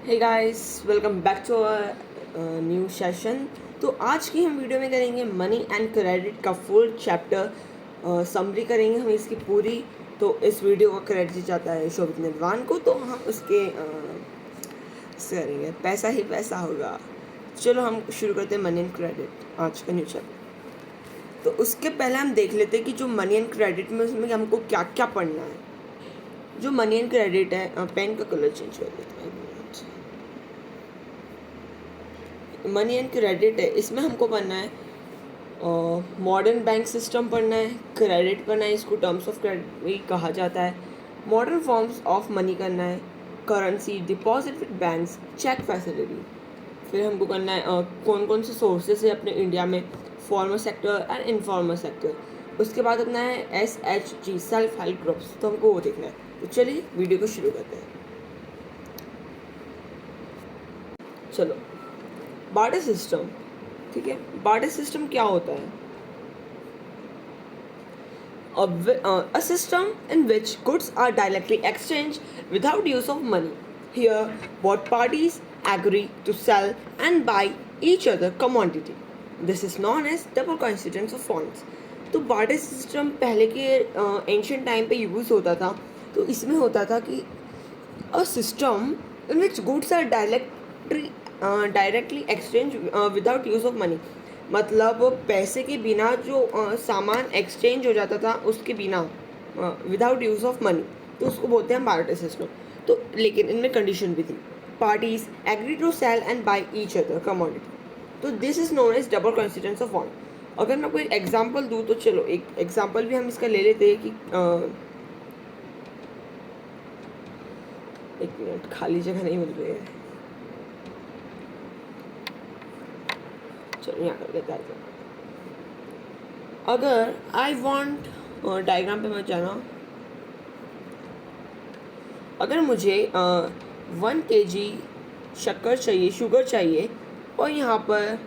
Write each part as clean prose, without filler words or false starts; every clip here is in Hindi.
Hey guys, welcome back to new session. तो आज की हम वीडियो में करेंगे मनी एंड क्रेडिट का फुल चैप्टर समरी करेंगे हम इसकी पूरी। तो इस वीडियो का क्रेडिट जाता है शोभित निर्वाण को, तो हम उसके इससे करेंगे पैसा ही पैसा होगा। चलो हम शुरू करते हैं मनी एंड क्रेडिट आज का न्यू चैप्टर। तो उसके पहले हम देख लेते हैं कि जो मनी एंड क्रेडिट में उसमें हमको क्या क्या पढ़ना है। जो मनी एंड क्रेडिट है, पेन का कलर चेंज कर देते हैं। मनी एंड क्रेडिट है, इसमें हमको पढ़ना है मॉडर्न बैंक सिस्टम पढ़ना है, क्रेडिट पढ़ना है, इसको टर्म्स ऑफ क्रेडिट भी कहा जाता है, मॉडर्न फॉर्म्स ऑफ मनी करना है, currency, deposit with banks, cheque facility. फिर हमको करना है कौन कौन से सोर्सेस है अपने इंडिया में, formal sector and informal sector. उसके बाद अपना है SHG, सेल्फ हेल्प ग्रुप्स, तो हमको वो देखना है। तो चलिए वीडियो को शुरू करते हैं। चलो, बार्टर सिस्टम। ठीक है, बार्टर सिस्टम क्या होता है? A system in which goods are directly exchanged without use of money. Here, both parties agree to sell and buy each other commodity. This is known as double coincidence of funds. तो बार्टर सिस्टम पहले के एंशियंट टाइम पे यूज़ होता था। तो इसमें होता था कि a system in which goods are directly exchange without use of money. मतलब पैसे के बिना जो सामान एक्सचेंज हो जाता था उसके बिना, विदाउट यूज़ ऑफ मनी, तो उसको बोलते हैं बार्टर सिस्टम। तो लेकिन इनमें कंडीशन भी थी, parties agree to sell and buy each other commodity. तो this is known as double coincidence of वन। अगर मैं कोई एग्जाम्पल दूँ तो चलो एक एग्जाम्पल भी हम इसका ले लेते हैं कि एक मिनट, खाली जगह नहीं मिल रही है। चलो यहाँ कर लेते हैं। अगर आई वॉन्ट, डायग्राम पे मत जाना, अगर मुझे 1 kg शक्कर चाहिए, शुगर चाहिए, और यहाँ पर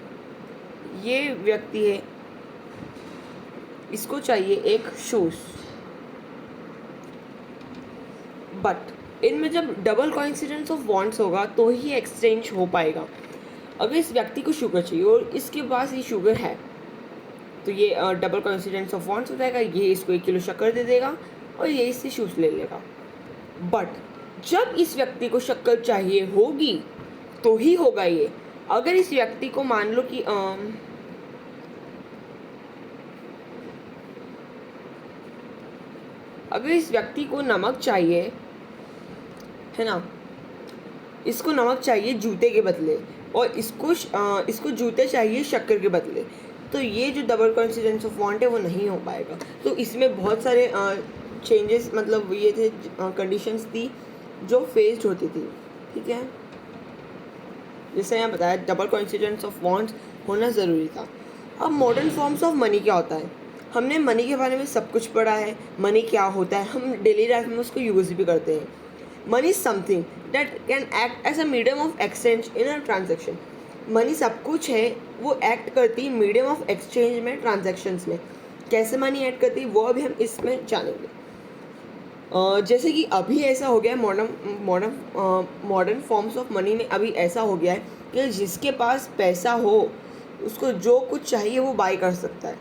ये व्यक्ति है, इसको चाहिए एक शूज़, बट इनमें जब डबल कोइंसिडेंस ऑफ वांट्स होगा तो ही एक्सचेंज हो पाएगा। अगर इस व्यक्ति को शुगर चाहिए और इसके पास ये शुगर है, तो ये डबल कोइंसिडेंस ऑफ वांट्स हो जाएगा। ये इसको 1 किलो शक्कर दे देगा और ये इससे शूज़ ले लेगा। बट जब इस व्यक्ति को शक्कर चाहिए होगी तो ही होगा ये। अगर इस व्यक्ति को मान लो कि अगर इस व्यक्ति को नमक चाहिए, है ना, इसको नमक चाहिए जूते के बदले और इसको जूते चाहिए शक्कर के बदले, तो ये जो डबल कोइंसिडेंस ऑफ वांट है वो नहीं हो पाएगा। तो इसमें बहुत सारे चेंजेस, मतलब ये थे, कंडीशंस थी जो फेस्ड होती थी। ठीक है, जैसे यहाँ बताया डबल कोइंसिडेंस ऑफ वांट्स होना ज़रूरी था। अब मॉडर्न फॉर्म्स ऑफ मनी क्या होता है? हमने मनी के बारे में सब कुछ पढ़ा है। मनी क्या होता है, हम डेली लाइफ में उसको यूज़ भी करते हैं। Money is something that can act as a medium of exchange in a transaction. Money सब कुछ है, वो एक्ट करती है मीडियम ऑफ एक्सचेंज में, ट्रांजेक्शन्स में। कैसे मनी एक्ट करती है वो अभी हम इसमें जानेंगे। जैसे कि अभी ऐसा हो गया है, मॉडर्न फॉर्म्स ऑफ मनी में अभी ऐसा हो गया है कि जिसके पास पैसा हो उसको जो कुछ चाहिए वो बाय कर सकता है।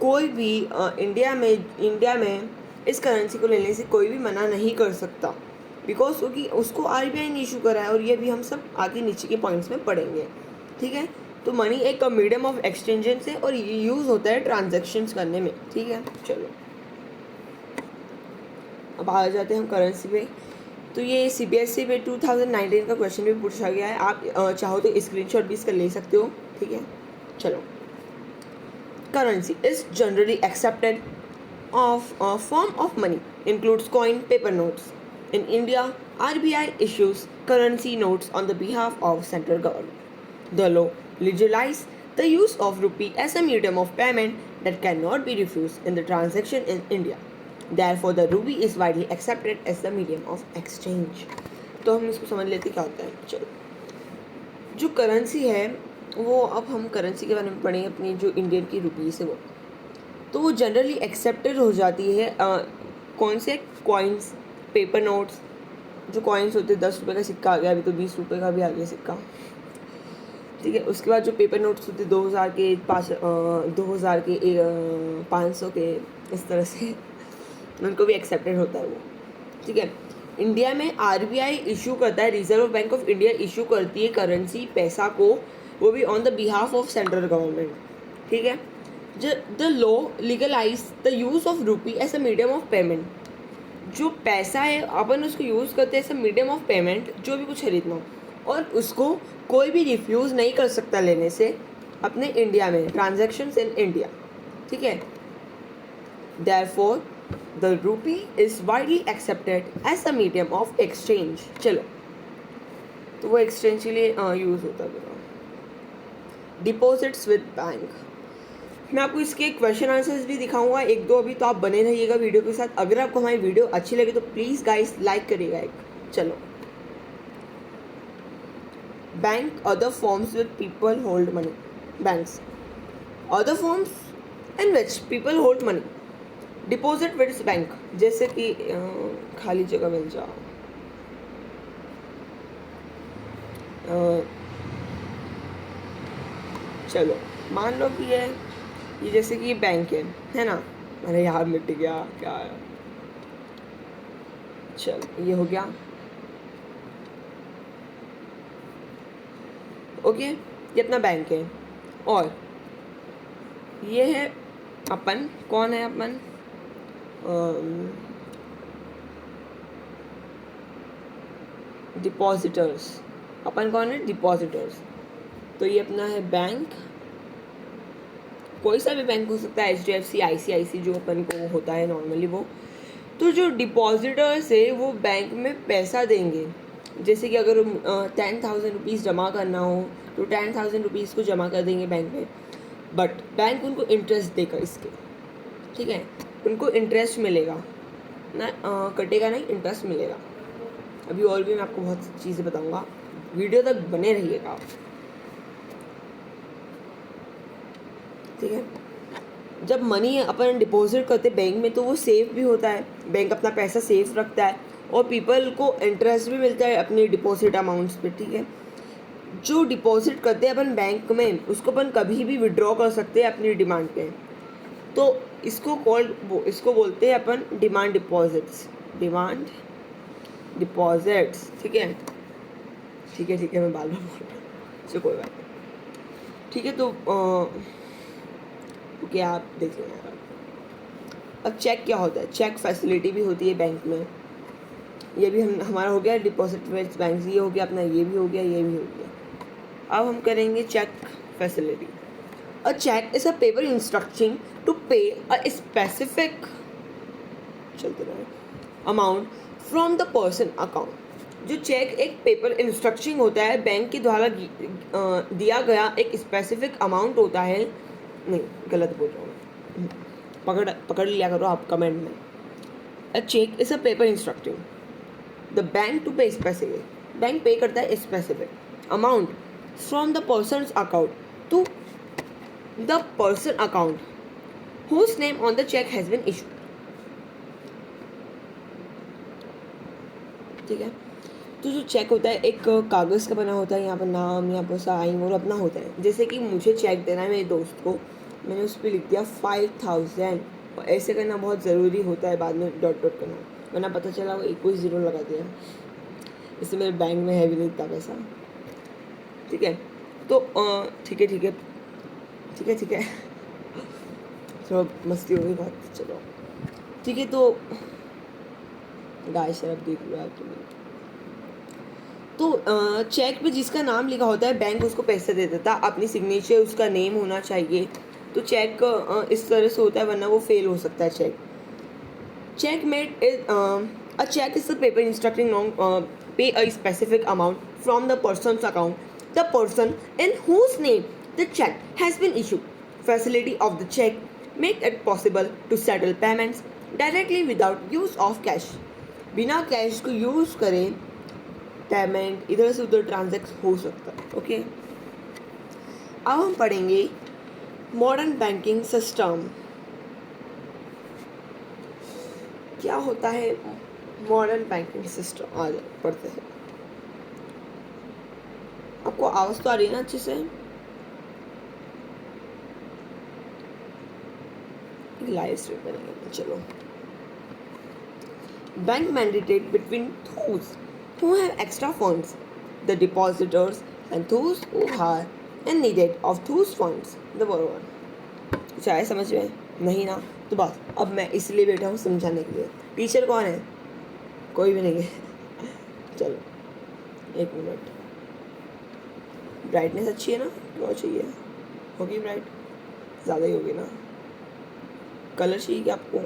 कोई भी इंडिया में इस करेंसी को लेने से कोई भी मना नहीं कर सकता, बिकॉज क्योंकि उसको RBI ने इशू करा है, और ये भी हम सब आगे नीचे के पॉइंट्स में पढ़ेंगे। ठीक है, तो मनी एक मीडियम ऑफ एक्सचेंजेस है और ये यूज़ होता है ट्रांजेक्शन्स करने में। ठीक है, चलो अब आ जाते हैं हम करेंसी पे। तो ये CBSE पे 2019 का क्वेश्चन भी पूछा गया है। आप चाहो तो स्क्रीनशॉट भी इसका ले सकते हो। ठीक है, चलो। Currency is generally accepted of a form of money, includes coin, paper notes. In India, RBI issues currency notes on the behalf of central government. The law legalizes the use of rupee as a medium of payment that cannot be refused in the transaction in India. Therefore, the rupee is widely accepted as the medium of exchange. तो हम इसको समझ लेते क्या होता है। चलो, जो करेंसी है वो, अब हम करेंसी के बारे में पढ़ेंगे, अपनी जो इंडियन की रुपीज़ है वो, तो वो जनरली एक्सेप्टेड हो जाती है कौन से कॉइन्स, पेपर नोट्स जो कॉइन्स होते हैं, 10 रुपये का सिक्का आ गया, अभी तो 20 रुपये का भी आ गया सिक्का, ठीक है। उसके बाद जो पेपर नोट्स होते 2000 के, 2000 के, 500 के, इस तरह से उनको भी एक्सेप्टेड होता है वो, ठीक है। इंडिया में आरबीआई इशू करता है, Reserve Bank of India issue करती है करेंसी, पैसा को, वो भी on the behalf of central government, ठीक है। The law legalise the use of rupee as a medium of payment. जो पैसा है अपन उसको यूज़ करते हैं as a medium of payment, जो भी कुछ खरीदना हो, और उसको कोई भी रिफ्यूज़ नहीं कर सकता लेने से अपने इंडिया में, ट्रांजेक्शन्स इन इंडिया, ठीक है। Therefore the rupee is widely accepted as a medium of exchange. चलो, तो वो एक्सचेंज के लिए यूज़ होता है। डिपॉजिट्स विद बैंक, मैं आपको इसके क्वेश्चन आंसर्स भी दिखाऊंगा एक दो अभी, तो आप बने रहिएगा वीडियो के साथ। अगर आपको हमारी वीडियो अच्छी लगे तो प्लीज़ गाइस लाइक करिएगा एक। चलो, bank other forms with people hold money, banks other forms in which people hold money, deposit with bank, जैसे कि खाली जगह मिल जाओ, चलो मान लो कि ये जैसे कि ये बैंक है ना। अरे यार मिट गया क्या है। चलो ये हो गया, ओके, ये अपना बैंक है। और ये है अपन, कौन है अपन, डिपॉजिटर्स, अपन कौन है, डिपॉजिटर्स। तो ये अपना है बैंक, कोई सा भी बैंक हो सकता है, HDFC, ICICI, जो अपन को होता है नॉर्मली वो। तो जो डिपॉजिटर्स है वो बैंक में पैसा देंगे, जैसे कि अगर 10,000 रुपीज़ जमा करना हो तो 10,000 रुपीज़ को जमा कर देंगे बैंक में, बट बैंक उनको इंटरेस्ट देगा इसके, ठीक है। उनको इंटरेस्ट मिलेगा ना, कटेगा नहीं, इंटरेस्ट मिलेगा। अभी और भी मैं आपको बहुत चीज़ें बताऊँगा, वीडियो तक बने रहिएगा आप, ठीक है। जब मनी अपन डिपॉजिट करते बैंक में तो वो सेफ भी होता है, बैंक अपना पैसा सेफ रखता है, और पीपल को इंटरेस्ट भी मिलता है अपनी डिपॉजिट अमाउंट्स पे, ठीक है। जो डिपॉजिट करते हैं अपन बैंक में, उसको अपन कभी भी विड्रॉ कर सकते हैं अपनी डिमांड पे, तो इसको बोलते हैं अपन डिमांड डिपॉजिट्स, डिमांड डिपॉजिट्स, ठीक है, ठीक है, ठीक है, मैं बार बार बोल रहा हूँ, इससे कोई बात नहीं, ठीक है। तो ओके, आप देख लेना। अब चेक क्या होता है, चेक फैसिलिटी भी होती है बैंक में, ये भी हमारा हो गया डिपॉजिट विद बैंक, ये हो गया अपना, ये भी हो गया, ये भी हो गया। अब हम करेंगे cheque facility. A cheque is a paper instructing to pay a specific, चलते रहे, amount from the person account. जो चेक एक पेपर इंस्ट्रक्शन होता है, बैंक के द्वारा दिया गया एक स्पेसिफिक अमाउंट होता है, नहीं गलत बोल रहा हूँ, पकड़ लिया करो आप कमेंट में। A cheque is a paper instructing the bank to pay specific, bank पे करता है specific amount from the person account to the person account whose name on the cheque has been issued, ठीक है। तो जो चेक होता है एक कागज़ का बना होता है, यहाँ पर नाम, यहाँ पर साइन और अपना होता है। जैसे कि मुझे चेक देना है मेरे दोस्त को, मैंने उस पर लिख दिया 5,000, और ऐसे करना बहुत ज़रूरी होता है, बाद में डॉट डॉट करना, वरना पता चला वो एक कोई ज़ीरो लगा दिया, इससे मेरे बैंक में है भी नहीं इतना पैसा, ठीक है। तो ठीक है, ठीक है, ठीक है, ठीक है, थोड़ा मस्ती हो गई बहुत, चलो ठीक है। तो गाय शराब देख लो यार तुम्हें। तो चेक पे जिसका नाम लिखा होता है बैंक उसको पैसे दे देता, अपनी सिग्नेचर उसका नेम होना चाहिए, तो चेक इस तरह से होता है, वरना वो फेल हो सकता है cheque. Cheque made is a cheque is the paper instructing non pay a specific amount from the person's account, the person in whose name the check has been issued. Facility of the check make it possible to settle payments directly without use of cash. बिना कैश को यूज़ करें पेमेंट इधर से उधर ट्रांजैक्ट हो सकता है, ओके। अब हम पढ़ेंगे मॉडर्न बैंकिंग सिस्टम। क्या होता है मॉडर्न बैंकिंग सिस्टम, आ जाए। पढ़ते हैं। आपको आवाज़ तो आ रही है ना अच्छे से? लाइव स्ट्रीम बनेगा। चलो, bank mandate between those who have extra funds, the depositors, and those who are in needed of those funds, the borrower. चाहे समझ में नहीं ना तो बस अब मैं इसलिए बैठा हूँ समझाने के लिए। टीचर कौन है? कोई भी नहीं है। चलो 1 मिनट। ब्राइटनेस अच्छी है ना? क्या चाहिए? होगी ब्राइट? ज़्यादा ही होगी ना? कलर चाहिए क्या आपको?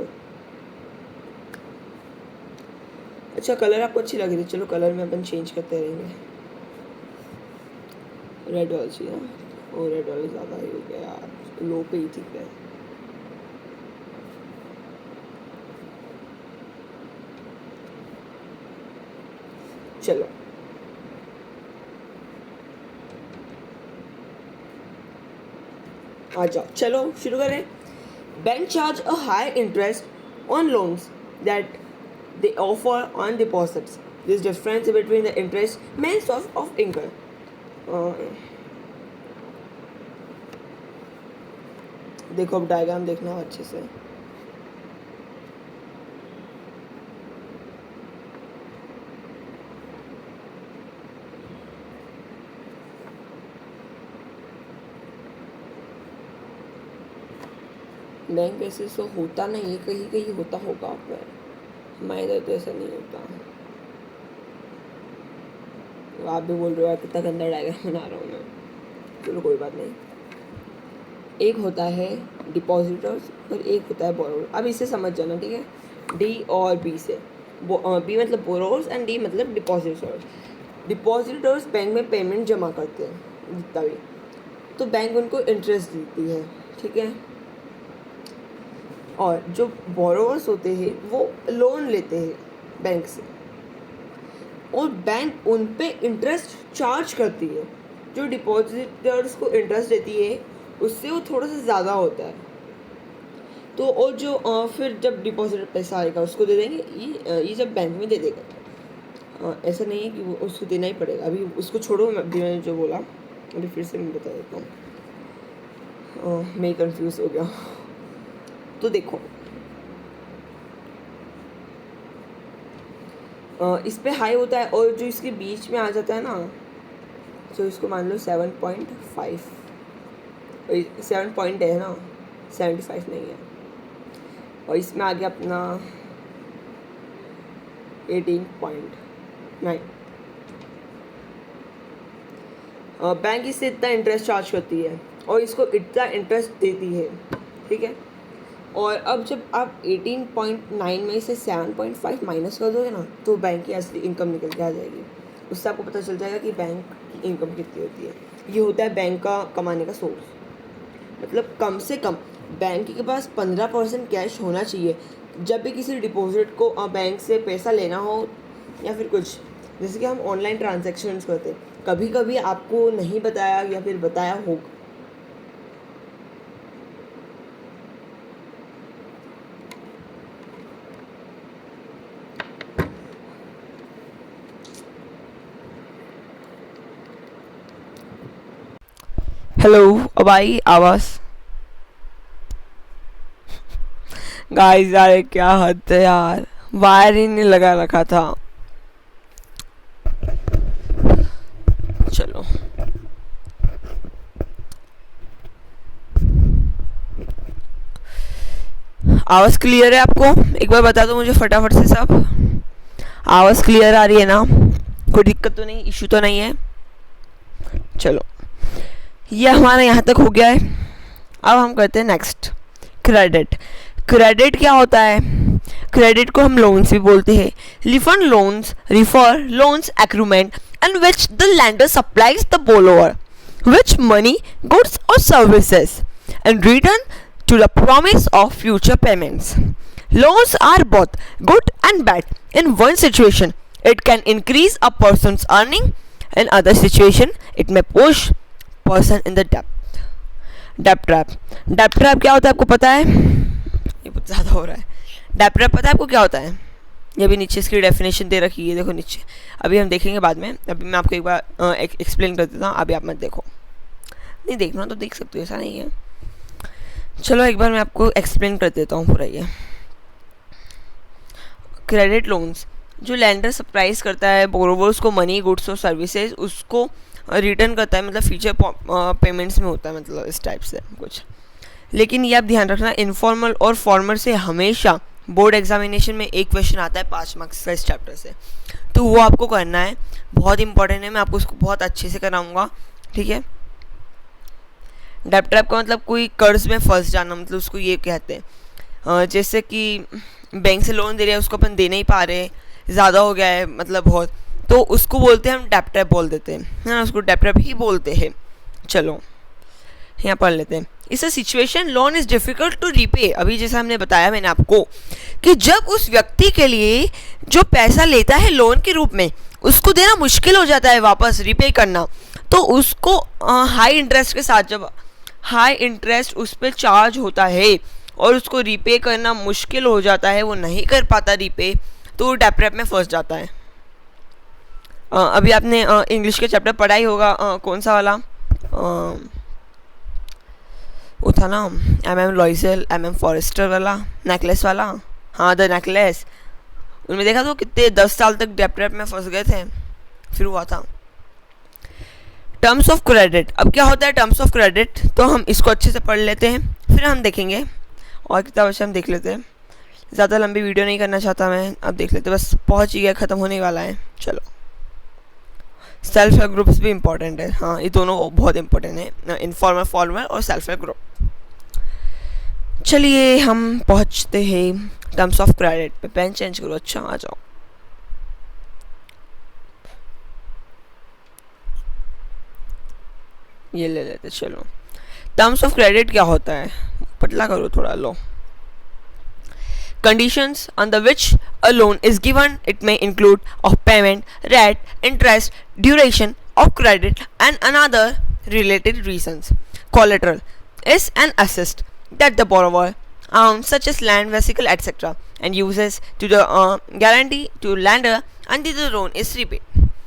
अच्छा, कलर आपको अच्छी लग रही है, चलो कलर में अपन चेंज करते रहेंगे। रेड वाला चाहिए ना? ओ रेड वाला ज़्यादा ही हो गया यार, लो पे ही ठीक है। चलो आ जाओ, चलो शुरू करें। Bank charge a high interest on loans that they offer on deposits. This difference between the interest main source of income. देखो अब डायग्राम देखना अच्छे से। बैंक ऐसे तो होता नहीं है, कहीं कहीं होता होगा पर हमारे इधर तो ऐसा नहीं होता। आप भी बोल रहे हो यार कितना गंदा डायग्राम बना रहा हूँ मैं। चलो कोई बात नहीं। एक होता है डिपॉजिटर्स और एक होता है बोरोवर। अब इसे समझ जाना, ठीक है? डी और बी से। बी मतलब बोरोवर्स एंड डी मतलब डिपॉजिटर्स। डिपॉजिटर्स बैंक में पेमेंट जमा करते हैं जितना भी, तो बैंक उनको इंटरेस्ट देती है, ठीक है? और जो बोरोवर्स होते हैं वो लोन लेते हैं बैंक से, और बैंक उन पे इंटरेस्ट चार्ज करती है। जो डिपॉजिटर्स को इंटरेस्ट देती है उससे वो थोड़ा सा ज़्यादा होता है। तो और जो फिर जब डिपॉजिटर पैसा आएगा उसको दे देंगे, ये जब बैंक में दे देगा। ऐसा नहीं है कि वो उसको देना ही पड़ेगा। अभी उसको छोड़ो, अभी मैंने जो बोला अभी फिर से मैं बता देता हूँ। मैं कंफ्यूज हो गया। तो देखो, इस पे हाई होता है और जो इसके बीच में आ जाता है ना, तो इसको मान लो 7.5, 7 पॉइंट है ना, 75 नहीं है। और इसमें आ गया अपना 18.9। बैंक इससे इतना इंटरेस्ट चार्ज करती है और इसको इतना इंटरेस्ट देती है, ठीक है? और अब जब आप 18.9 में से 7.5 माइनस कर दोगे ना, तो बैंक की असली इनकम निकल के आ जाएगी। उससे आपको पता चल जाएगा कि बैंक की इनकम कितनी होती है। ये होता है बैंक का कमाने का सोर्स। मतलब कम से कम बैंक के पास 15% कैश होना चाहिए जब भी किसी डिपॉजिट को बैंक से पैसा लेना हो, या फिर कुछ जैसे कि हम ऑनलाइन ट्रांजैक्शंस करते हैं, कभी कभी आपको नहीं बताया या फिर बताया होगा। हेलो, अब आई आवाज़? गाइस यार क्या हद है यार, वायर ही नहीं लगा रखा था। चलो आवाज़ क्लियर है आपको? एक बार बता दो मुझे फटाफट से सब। आवाज़ क्लियर आ रही है ना? कोई दिक्कत तो नहीं, इशू तो नहीं है? चलो, ये हमारा यहाँ तक हो गया है। अब हम करते हैं नेक्स्ट, क्रेडिट। क्रेडिट क्या होता है? क्रेडिट को हम लोन्स भी बोलते हैं। Refer loans agreement in which the lender supplies the borrower which money, goods or services in return to the promise of future payments. Loans are both good and bad. In one situation, it can increase a person's earning. In other situation, it may push person in the debt trap. क्या होता है आपको पता है? ये बहुत ज़्यादा हो रहा है। डेट ट्रैप पता है आपको क्या होता है? ये भी नीचे इसकी डेफिनेशन दे रखी है, देखो नीचे, अभी हम देखेंगे बाद में, अभी मैं आपको एक बार एक्सप्लेन कर देता हूँ, अभी आप मत देखो, नहीं देखना तो देख सकते हो, ऐसा नहीं है। चलो एक बार मैं आपको एक्सप्लेन कर देता हूँ पूरा ये। क्रेडिट लोन्स, जो लेंडर सप्राइज करता है बोरोवर्स को मनी, गुड्स और सर्विसेज, उसको रिटर्न करता है, मतलब फ्यूचर पेमेंट्स में होता है, मतलब इस टाइप से कुछ। लेकिन ये आप ध्यान रखना, इनफॉर्मल और फॉर्मल से हमेशा बोर्ड एग्जामिनेशन में एक क्वेश्चन आता है 5 मार्क्स का इस चैप्टर से, तो वो आपको करना है, बहुत इंपॉर्टेंट है, मैं आपको उसको बहुत अच्छे से कराऊंगा, ठीक है। डेब्ट ट्रैप का मतलब कोई कर्ज में फंस जाना, मतलब उसको ये कहते हैं, जैसे कि बैंक से लोन दे रहे हैं, उसको अपन दे नहीं पा रहे, ज़्यादा हो गया है मतलब बहुत, तो उसको बोलते हैं हम डेब्ट ट्रैप बोल देते हैं, है ना, उसको डेब्ट ट्रैप ही बोलते हैं। चलो यहाँ पढ़ लेते हैं। इस situation loan is difficult to repay, अभी जैसा हमने बताया मैंने आपको कि जब उस व्यक्ति के लिए जो पैसा लेता है लोन के रूप में, उसको देना मुश्किल हो जाता है वापस रीपे करना, तो उसको हाई इंटरेस्ट के साथ, जब हाई इंटरेस्ट उस पर चार्ज होता है और उसको रीपे करना मुश्किल हो जाता है, वो नहीं कर पाता रीपे, तो डेब्ट ट्रैप में फंस जाता है। अभी आपने इंग्लिश के चैप्टर पढ़ा ही होगा, कौन सा वाला, वो था ना MM लॉइजल, MM फॉरेस्टर वाला, नेकलेस वाला, हाँ द नेकलेस, उनमें देखा तो कितने 10 साल तक डेब्ट ट्रैप में फंस गए थे, फिर हुआ था। टर्म्स ऑफ क्रेडिट, अब क्या होता है टर्म्स ऑफ क्रेडिट, तो हम इसको अच्छे से पढ़ लेते हैं, फिर हम देखेंगे, और किताब से हम देख लेते हैं, ज़्यादा लंबी वीडियो नहीं करना चाहता मैं, अब देख लेते, बस पहुँच ही गया, ख़त्म होने वाला है। चलो, सेल्फ हेल्प ग्रुप्स भी इंपॉर्टेंट है, हाँ ये दोनों बहुत इंपॉर्टेंट है, इनफॉर्मल फॉर्मल और सेल्फ हेल्प ग्रुप। चलिए हम पहुंचते हैं टर्म्स ऑफ क्रेडिट पे, पेन चेंज करो, अच्छा आ जाओ, ये ले लेते। चलो टर्म्स ऑफ क्रेडिट क्या होता है, पतला करो थोड़ा, लो। Conditions under which a loan is given, it may include of payment, rate, interest, duration of credit and another related reasons. Collateral is an asset that the borrower owns, such as land, vehicle, etc. and uses to the guarantee to lender until the loan is repaid.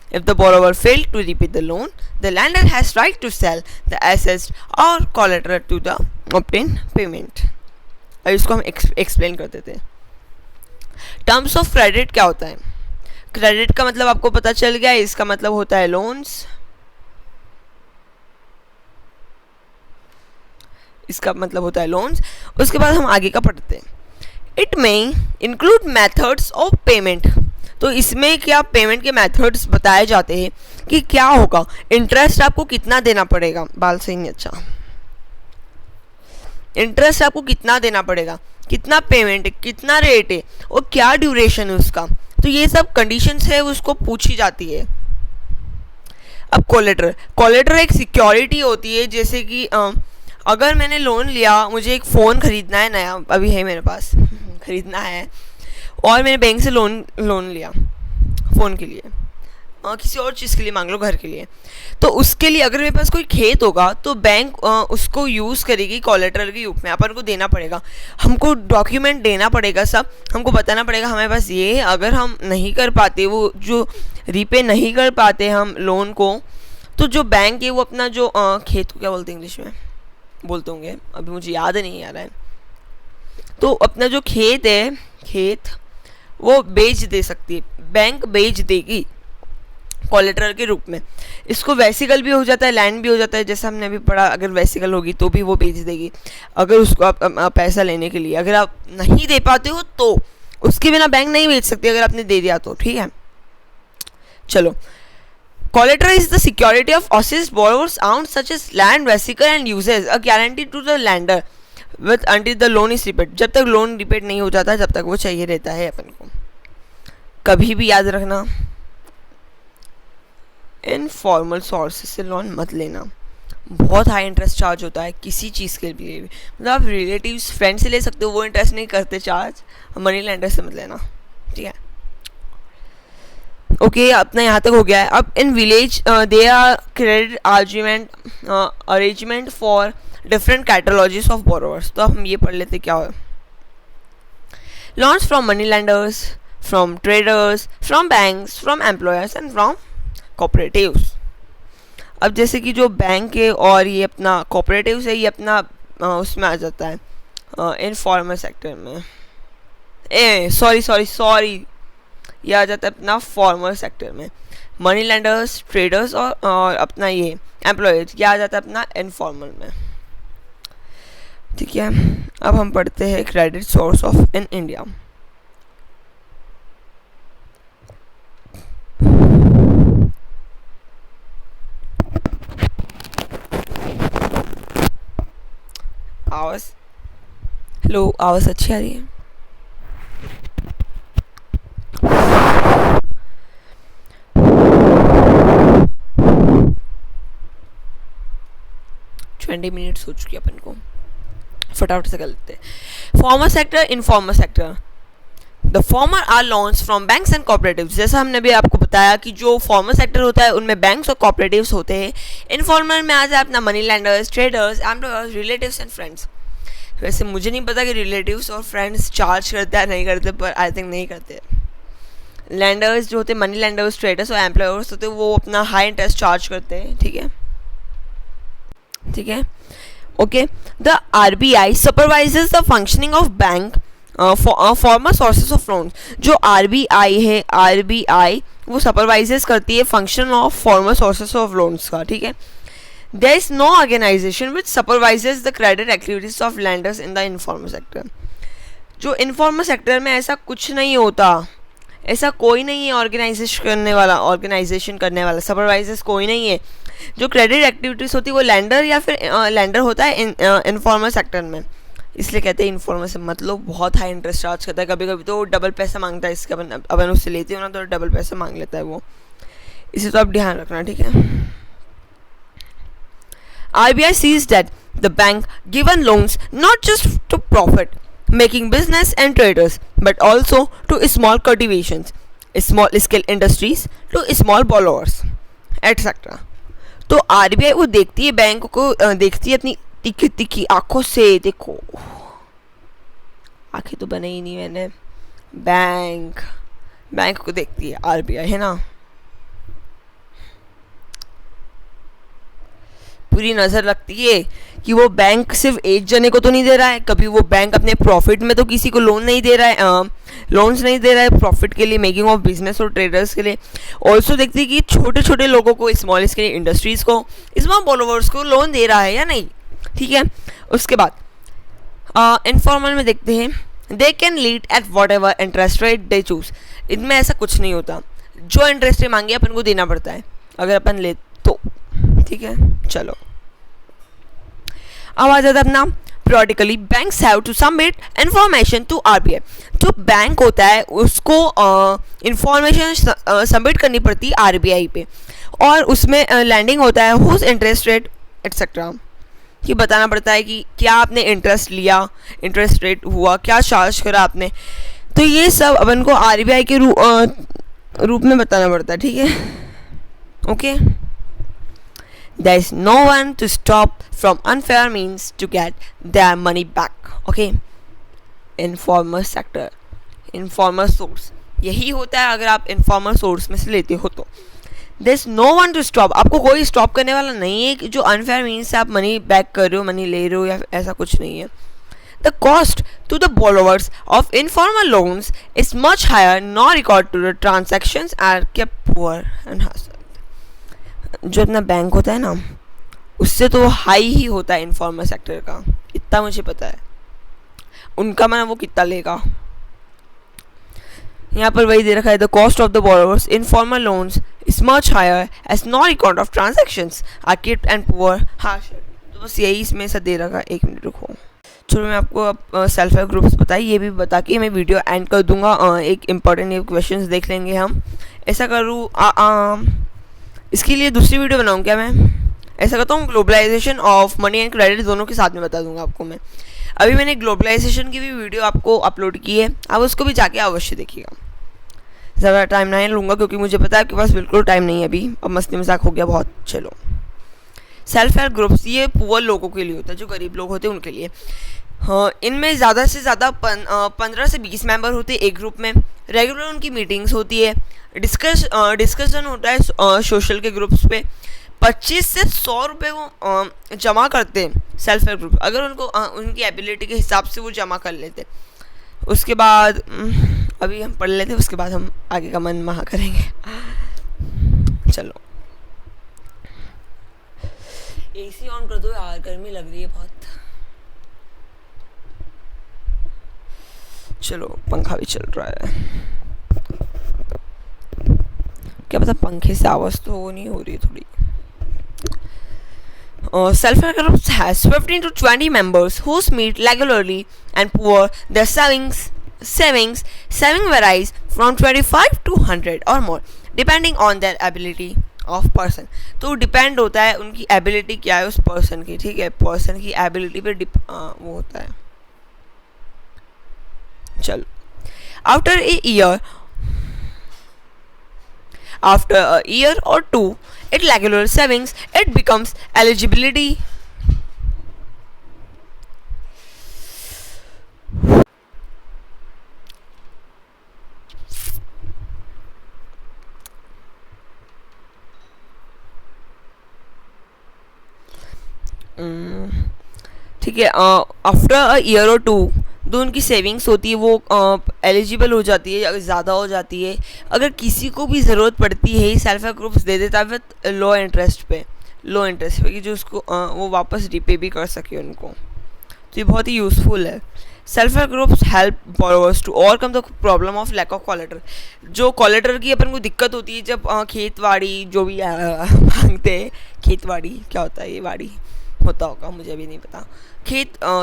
If the borrower failed to repay the loan, the lender has right to sell the assets or collateral to the obtain payment. अब इसको हम एक्सप्लेन कर देते हैं। टर्म्स ऑफ क्रेडिट क्या होता है, क्रेडिट का मतलब आपको पता चल गया, इसका मतलब होता है लोन्स, इसका मतलब होता है लोन्स। उसके बाद हम आगे का पढ़ते हैं। It may include methods of payment, तो इसमें क्या पेमेंट के मेथड्स बताए जाते हैं कि क्या होगा, इंटरेस्ट आपको कितना देना पड़ेगा, बाल सही नहीं, अच्छा, इंटरेस्ट आपको कितना देना पड़ेगा, कितना पेमेंट है, कितना रेट है और क्या ड्यूरेशन है उसका, तो ये सब कंडीशंस है उसको पूछी जाती है। अब कोलेटरल एक सिक्योरिटी होती है, जैसे कि अगर मैंने लोन लिया, मुझे एक फ़ोन ख़रीदना है नया, अभी है मेरे पास ख़रीदना है, और मैंने बैंक से लोन लिया फ़ोन के लिए, किसी और चीज़ के लिए मांग लो, घर के लिए, तो उसके लिए अगर मेरे पास कोई खेत होगा तो बैंक उसको यूज़ करेगी कोलेटरल के रूप में, अपन को देना पड़ेगा, हमको डॉक्यूमेंट देना पड़ेगा, सब हमको बताना पड़ेगा हमारे पास ये, अगर हम नहीं कर पाते, वो जो रीपे नहीं कर पाते हम लोन को, तो जो बैंक है वो अपना जो खेत को क्या बोलते हैं इंग्लिश में बोलते होंगे, अभी मुझे याद नहीं आ रहा है, तो अपना जो खेत है, खेत वो बेच दे सकती है, बैंक बेच देगी कोलेटरल के रूप में। इसको वेसिकल भी हो जाता है, लैंड भी हो जाता है, जैसा हमने अभी पढ़ा, अगर वेसिकल होगी तो भी वो बेच देगी, अगर उसको आप पैसा लेने के लिए, अगर आप नहीं दे पाते हो तो उसके बिना बैंक नहीं बेच सकती, अगर आपने दे दिया तो, ठीक है। चलो, collateral is the security of assets borrowers own such as land, vehicle and uses a guarantee to the lender with until the loan is repaid, जब तक लोन रिपेड नहीं हो जाता जब तक वो चाहिए रहता है अपन को। कभी भी याद रखना, इनफॉर्मल सोर्सेज से लोन मत लेना, बहुत हाई इंटरेस्ट चार्ज होता है किसी चीज़ के लिए भी, मतलब आप रिलेटिव्स फ्रेंड से ले सकते हो, वो इंटरेस्ट नहीं करते चार्ज, मनी लैंडर से मत लेना, ठीक है। ओके, अपना यहाँ तक हो गया है। अब in village they are credit arrangement for different categories of borrowers, तो हम ये पढ़ लेते क्या है। Loans from money lenders, from traders, from banks, from employers and from cooperatives. अब जैसे कि जो बैंक है और ये अपना कॉपरेटिव्स है, ये अपना उसमें आ जाता है इनफॉर्मल सेक्टर में. सॉरी ये आ जाता है अपना फॉर्मल सेक्टर में. मनी लेंडर्स, ट्रेडर्स और अपना ये एम्प्लॉयज, ये आ जाता है अपना इनफॉर्मल में. ठीक है, अब हम पढ़ते हैं credit source of in India. आवाज अच्छी आ रही है. मिनट्स हो चुकी है, अपन को फटाफट से कर लेते हैं. Formal sector, informal sector. The former are loans from banks and cooperatives. जैसा हमने भी आपको बताया कि जो फॉर्मल सेक्टर होता है उनमें बैंक्स और कॉपरेटिव्स होते हैं. इनफॉर्मल में आ जाए अपना money landers, traders, employers, relatives and friends. वैसे मुझे नहीं पता कि रिलेटिव्स और फ्रेंड्स चार्ज करते हैं नहीं करते, पर आई थिंक नहीं करते. लैंडर्स जो होते हैं, मनी लैंडर्स, ट्रेडर्स और एम्प्लॉयर्स होते हैं, वो अपना हाई इंटरेस्ट चार्ज करते हैं. ठीक है. Okay. The RBI supervises the functioning of bank formal sources of loans. जो आरबीआई है, आरबीआई वो सुपरवाइजेस करती है function of formal sources of loans का. ठीक है. There is no organization which supervises the credit activities of lenders in the informal sector. जो इनफॉर्मल सेक्टर में ऐसा कुछ नहीं होता, ऐसा कोई नहीं है ऑर्गेनाइजेशन करने वाला सुपरवाइजर्स कोई नहीं है. जो क्रेडिट एक्टिविटीज़ होती है वो लैंडर या फिर लैंडर होता है इनफॉर्मल सेक्टर में. इसलिए कहते हैं इनफॉर्मल से मतलब बहुत हाई इंटरेस्ट चार्ज करता है. कभी कभी तो डबल पैसा मांगता है. इसके अपन उससे लेते हो ना तो डबल पैसा मांग लेता है वो. इसे तो आप ध्यान रखना. ठीक है. RBI sees that the bank given loans not just to profit making business and traders but also to small cultivations, small scale industries, to small borrowers etc. तो RBI वो देखती है, बैंक को देखती है अपनी तिखी तिखी आंखों से. देखो आंखें तो बने ही नहीं मैंने. बैंक को देखती है RBI, है ना. पूरी नज़र रखती है कि वो बैंक सिर्फ एक जने को तो नहीं दे रहा है. कभी वो बैंक अपने प्रॉफिट में तो किसी को लोन्स नहीं दे रहा है प्रॉफिट के लिए, मेकिंग ऑफ बिजनेस और ट्रेडर्स के लिए. ऑल्सो देखती है कि छोटे छोटे लोगों को, स्मॉल स्केल इंडस्ट्रीज़ को, स्मॉल बॉलोवर्स को लोन दे रहा है या नहीं. ठीक है. उसके बाद इनफॉर्मल में देखते हैं they can lead at whatever interest rate they choose. इनमें ऐसा कुछ नहीं होता. जो इंटरेस्ट मांगे अपन को देना पड़ता है अगर अपन ले तो. ठीक है. चलो अब आ जाता है अपना periodically banks have to submit information to RBI. जो बैंक होता है उसको इंफॉर्मेशन सबमिट करनी पड़ती है RBI पे, और उसमें लैंडिंग होता है हुज इंटरेस्ट रेट एट्सेट्रा. कि बताना पड़ता है कि क्या आपने इंटरेस्ट लिया, इंटरेस्ट रेट हुआ, क्या चार्ज करा आपने. तो ये सब अपन को RBI के रूप में बताना पड़ता है. ठीक है. Okay. There is no one to stop from unfair means to get their money back. Okay. Informal sector, informal source, यही होता है अगर आप informal source में से लेते हो तो. There is no one to stop. आपको कोई stop करने वाला नहीं है कि जो unfair means से आप money back कर रहे हो, money ले रहे हो, या ऐसा कुछ नहीं है. The cost to the borrowers of informal loans is much higher. No record to the transactions are kept poor and hustle. जो अपना बैंक होता है ना उससे तो हाई ही होता है इनफॉर्मल सेक्टर का, इतना मुझे पता है. उनका माना वो कितना लेगा. यहाँ पर वही दे रखा है the cost of the borrowers informal loans is much higher as no record of transactions are keeped and poor harsh. तो बस यही इसमें से दे रखा है. एक मिनट रुको. चलो मैं आपको अब सेल्फ हेल्प ग्रुप्स बताइए, ये भी बता के मैं वीडियो एंड कर दूंगा. एक इंपॉर्टेंट क्वेश्चन देख लेंगे हम. ऐसा करूँ इसके लिए दूसरी वीडियो बनाऊँ क्या मैं? ऐसा करता हूँ globalisation of money and credit दोनों के साथ में बता दूंगा आपको मैं. अभी मैंने ग्लोबलाइजेशन की भी वीडियो आपको अपलोड की है, आप उसको भी जाके अवश्य देखिएगा. ज़्यादा टाइम नहीं लूँगा क्योंकि मुझे पता है आपके पास बिल्कुल टाइम नहीं है अभी. अब मस्ती मजाक हो गया बहुत. चलो. सेल्फ हेल्प ग्रुप्स ये पुअर लोगों के लिए होता है, जो गरीब लोग होते हैं उनके लिए. हाँ, इनमें ज़्यादा से ज़्यादा 15 से 20 मेंबर होते हैं एक ग्रुप में। रेगुलर उनकी मीटिंग्स होती है, डिस्कशन होता है सोशल के ग्रुप्स पे। 25 से 100 रुपये वो जमा करते हैं सेल्फ हेल्प ग्रुप, अगर उनको उनकी एबिलिटी के हिसाब से वो जमा कर लेते। उसके बाद अभी हम पढ़ लेते, उसके बाद हम आगे का मन महा करेंगे। चलो एसी ऑन कर दो यार, गर्मी लग रही है बहुत। चलो पंखा भी चल रहा है, क्या पता पंखे से आवाज़ तो वो नहीं हो रही थोड़ी। Self-help groups has 15 to 20 members who meet regularly and pour their saving varies from 25 to 100 or more depending on their ability of person। तो डिपेंड होता है उनकी एबिलिटी क्या है उस पर्सन की, ठीक है, पर्सन की एबिलिटी पे वो होता है। चलो after a year or two it regular savings it becomes eligibility ठीक है। आफ्टर अ ईयर और टू जो उनकी सेविंग्स होती है वो एलिजिबल हो जाती है, अगर ज़्यादा हो जाती है। अगर किसी को भी ज़रूरत पड़ती है सेल्फ हेल्प ग्रुप्स दे देता है विद लो इंटरेस्ट पे कि जो उसको वो वापस रिपे भी कर सके उनको। तो ये बहुत ही यूज़फुल है। Self help groups help borrowers to overcome the problem of lack of collateral. जो कोलेटर की अपन को दिक्कत होती है जब खेतवाड़ी जो भी मांगते हैं, खेतवाड़ी क्या होता है, ये वाड़ी होता होगा मुझे भी नहीं पता,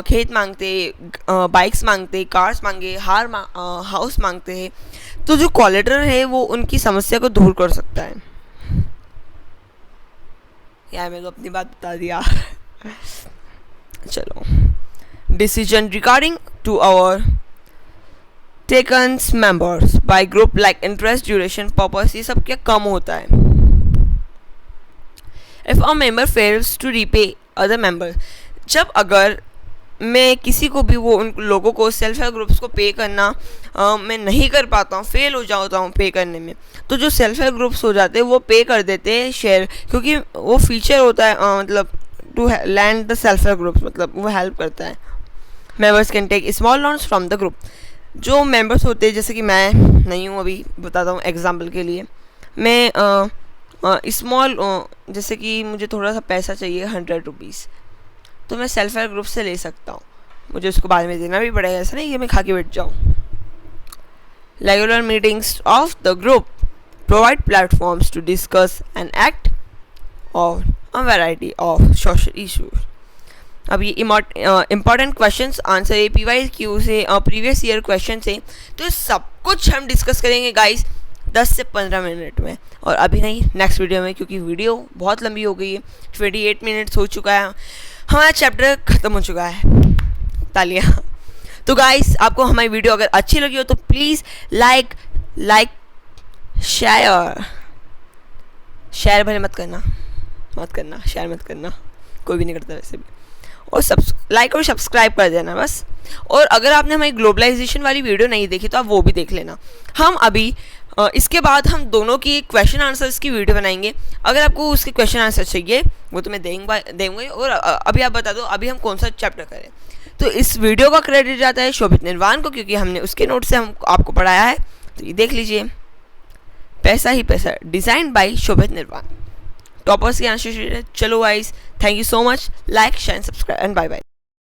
खेत मांगते, बाइक्स मांगते, कार्स मांगे, हाउस मांगते हैं, तो जो कोलेटर है वो उनकी समस्या को दूर कर सकता है। यार मैं तो अपनी बात बता दिया। चलो decision regarding to our taken members by group like interest duration purpose, ये सब क्या कम होता है। If a member fails to repay other member, जब अगर मैं किसी को भी वो उन लोगों को सेल्फ हेल्प ग्रुप्स को पे करना मैं नहीं कर पाता हूँ, फेल हो जाता हूँ पे करने में, तो जो सेल्फ हेल्प ग्रुप्स हो जाते हैं वो पे कर देते हैं शेयर, क्योंकि वो फीचर होता है मतलब to land the self help groups, मतलब वो हेल्प करता है। Members can take small loans from the group. जो मेंबर्स होते हैं, जैसे कि मैं नहीं हूँ, अभी बताता हूँ एग्जाम्पल के लिए, मैं स्मॉल जैसे कि मुझे थोड़ा सा पैसा चाहिए 100 रुपीज़, तो मैं सेल्फ हेल्प ग्रुप से ले सकता हूँ, मुझे उसको बाद में देना भी पड़ेगा, ऐसा नहीं कि मैं खा के बैठ जाऊँ। Regular meetings of the group provide platforms to discuss and act on a variety of social issues. अब ये इम्पॉर्टेंट क्वेश्चंस आंसर है PYQ से, प्रीवियस ईयर क्वेश्चन से, तो सब कुछ हम डिस्कस करेंगे गाइस 10 से 15 मिनट में, और अभी नहीं नेक्स्ट वीडियो में, क्योंकि वीडियो बहुत लंबी हो गई है, 28 मिनट्स हो चुका है, हमारा चैप्टर ख़त्म हो चुका है। तालियां। तो गाइस आपको हमारी वीडियो अगर अच्छी लगी हो तो प्लीज़ लाइक शेयर भले मत करना, शेयर मत करना, कोई भी नहीं करता वैसे भी, और लाइक और सब्सक्राइब कर देना बस। और अगर आपने हमारी ग्लोबलाइजेशन वाली वीडियो नहीं देखी तो आप वो भी देख लेना। हम अभी इसके बाद हम दोनों की क्वेश्चन आंसर्स की वीडियो बनाएंगे। अगर आपको उसके क्वेश्चन आंसर चाहिए वो तो मैं देंगे। और अभी आप बता दो अभी हम कौन सा चैप्टर करें। तो इस वीडियो का क्रेडिट जाता है शोभित निर्वाण को, क्योंकि हमने उसके नोट से हम आपको पढ़ाया है। तो ये देख लीजिए, पैसा ही पैसा, डिज़ाइन बाय शोभित निर्वाण, टॉपर्स की आंसर। चलो guys, thank you so much, like share subscribe and bye bye.